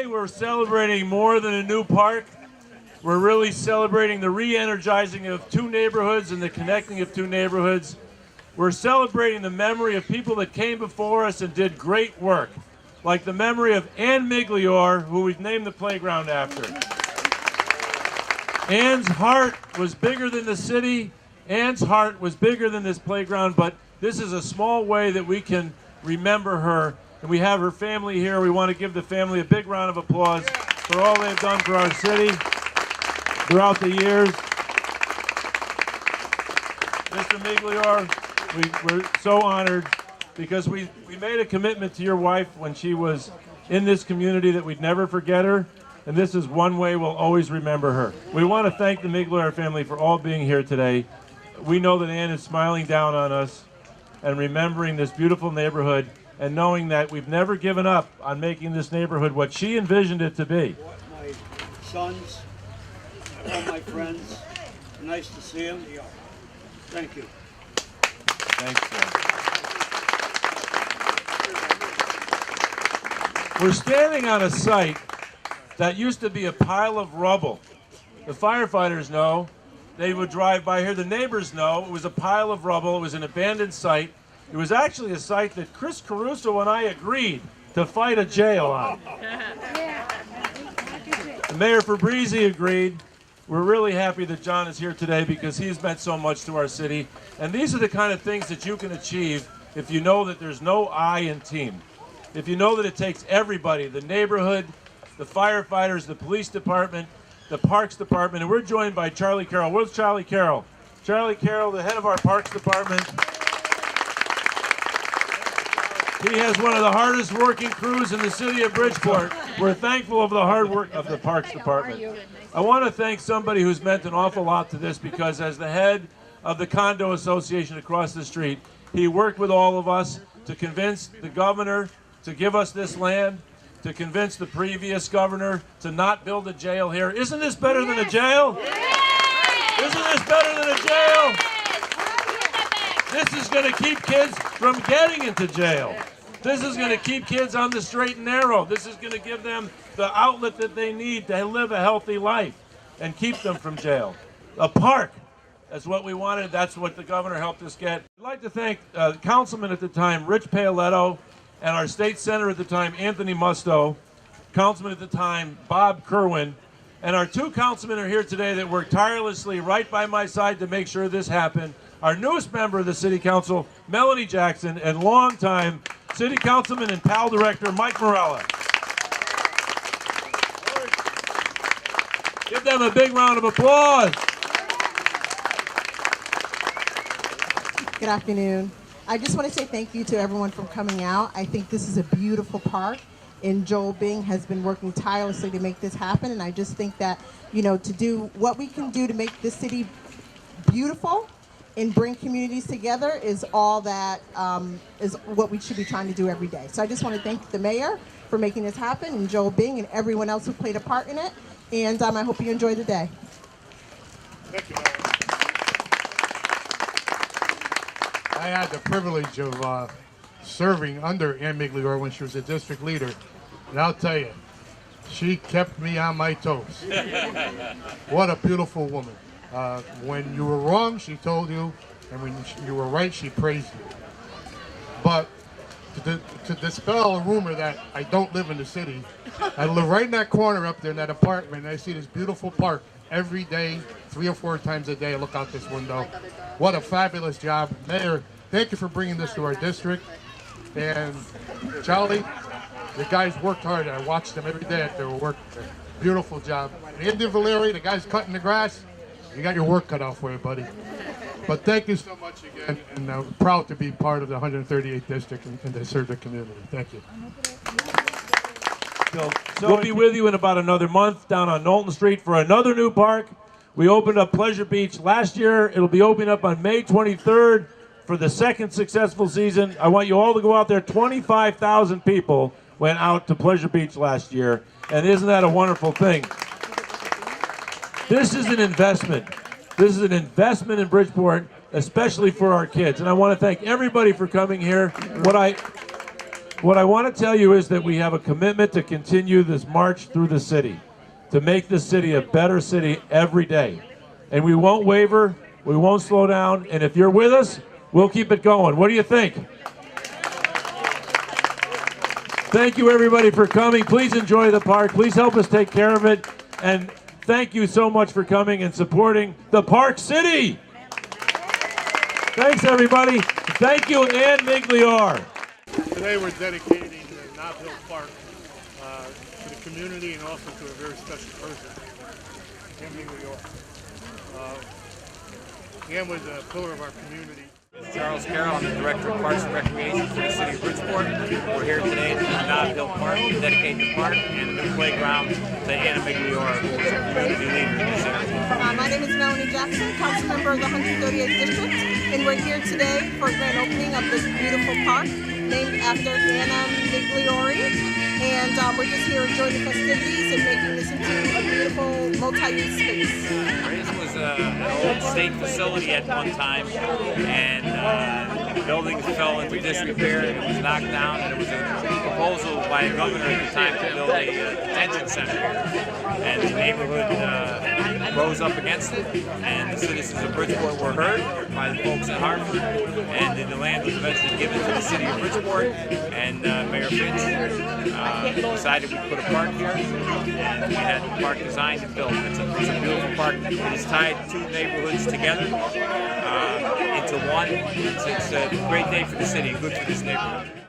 Today we're celebrating more than a new park. We're really celebrating the re-energizing of two neighborhoods and the connecting of two neighborhoods. We're celebrating the memory of people that came before us and did great work, like the memory of Ann Migliore, who we've named the playground after. Ann's heart was bigger than the city. Ann's heart was bigger than this playground, but this is a small way that we can remember her. And we have her family here. We want to give the family a big round of applause for all they've done for our city throughout the years. Mr. Migliore, we're so honored because we made a commitment to your wife when she was in this community that we'd never forget her, and this is one way we'll always remember her. We want to thank the Migliore family for all being here today. We know that Ann is smiling down on us and remembering this beautiful neighborhood and knowing that we've never given up on making this neighborhood what she envisioned it to be. My sons, all my friends, nice to see them. Thank you. Thanks, sir. We're standing on a site that used to be a pile of rubble. The firefighters know. They would drive by here. The neighbors know. It was a pile of rubble. It was an abandoned site. It was actually a site that Chris Caruso and I agreed to fight a jail on. And Mayor Fabrizi agreed. We're really happy that John is here today because he's meant so much to our city. And these are the kind of things that you can achieve if you know that there's no I in team. If you know that it takes everybody, the neighborhood, the firefighters, the police department, the Parks Department, and we're joined by Charlie Carroll. Where's Charlie Carroll? Charlie Carroll, the head of our Parks Department. He has one of the hardest working crews in the city of Bridgeport. We're thankful of the hard work of the Parks Department. I want to thank somebody who's meant an awful lot to this because as the head of the condo association across the street, he worked with all of us to convince the governor to give us this land, to convince the previous governor to not build a jail here. Isn't this better than a jail? Isn't this better than a jail? This is going to keep kids from getting into jail. This is going to keep kids on the straight and narrow. This is going to give them the outlet that they need to live a healthy life and keep them from jail. A park. That's what we wanted. That's what the governor helped us get. I'd like to thank Councilman at the time, Rich Paoletto, and our state senator at the time, Anthony Musto, Councilman at the time, Bob Kerwin, and our two councilmen are here today that worked tirelessly right by my side to make sure this happened. Our newest member of the City Council, Melanie Jackson, and longtime City Councilman and PAL Director, Mike Morella. Give them a big round of applause. Good afternoon. I just want to say thank you to everyone for coming out. I think this is a beautiful park, and Joel Bing has been working tirelessly to make this happen, and I just think that, you know, to do what we can do to make this city beautiful and bring communities together is all that is what we should be trying to do every day. So I just want to thank the mayor for making this happen, and Joel Bing and everyone else who played a part in it, and I hope you enjoy the day. Thank you. I had the privilege of serving under Ann Migliore when she was a district leader, and I'll tell you, she kept me on my toes. What a beautiful woman. When you were wrong, she told you, and when you were right, she praised you. But to dispel a rumor that I don't live in the city, I live right in that corner up there in that apartment, and I see this beautiful park every day, 3 or 4 times a day. I look out this window. What a fabulous job. Mayor, thank you for bringing this to our district. And Charlie, the guys worked hard. I watched them every day at their work. Beautiful job. Andy Valeri, the guys cutting the grass, you got your work cut out for you, buddy. But thank you so much again, and I'm proud to be part of the 138th district and to serve the community. Thank you. So we'll be with you in about another month down on Knowlton Street for another new park. We opened up Pleasure Beach last year. It'll be opening up on May 23rd for the second successful season. I want you all to go out there. 25,000 people went out to Pleasure Beach last year, and isn't that a wonderful thing? This is an investment. This is an investment in Bridgeport, especially for our kids. And I want to thank everybody for coming here. What I want to tell you is that we have a commitment to continue this march through the city, to make this city a better city every day. And we won't waver, we won't slow down, and if you're with us, we'll keep it going. What do you think? Thank you everybody for coming. Please enjoy the park. Please help us take care of it. And thank you so much for coming and supporting the Park City. Thanks everybody. Thank you, Ann Migliore. Today we're dedicating the Nob Hill Park to the community and also to a very special person, Ann Migliore. Ann was a pillar of our community. Charles Carroll, I'm the Director of Parks and Recreation for the City of Bridgeport. We're here today at Nob Hill Park to dedicate the park and the new playground to Anna Migliore, who is a community leader in this area. My name is Melanie Jackson, council member of the 138th District, and we're here today for a grand opening of this beautiful park named after Anna Migliore. And we're just here enjoying the festivities and making this into a beautiful multi-use space. This was an old state facility at one time, and the buildings fell into disrepair and it was knocked down, and it was a proposal by a governor at the time to build a detention center here. And the neighborhood rose up against it, and the citizens of Bridgeport were heard by the folks at Hartford, and the land was eventually given to the city of Bridgeport, and Mayor Finch decided we'd put a park here, and we had the park designed and built. It's a beautiful park. It's tied two neighborhoods together into one. It's a great day for the city and good for this neighborhood.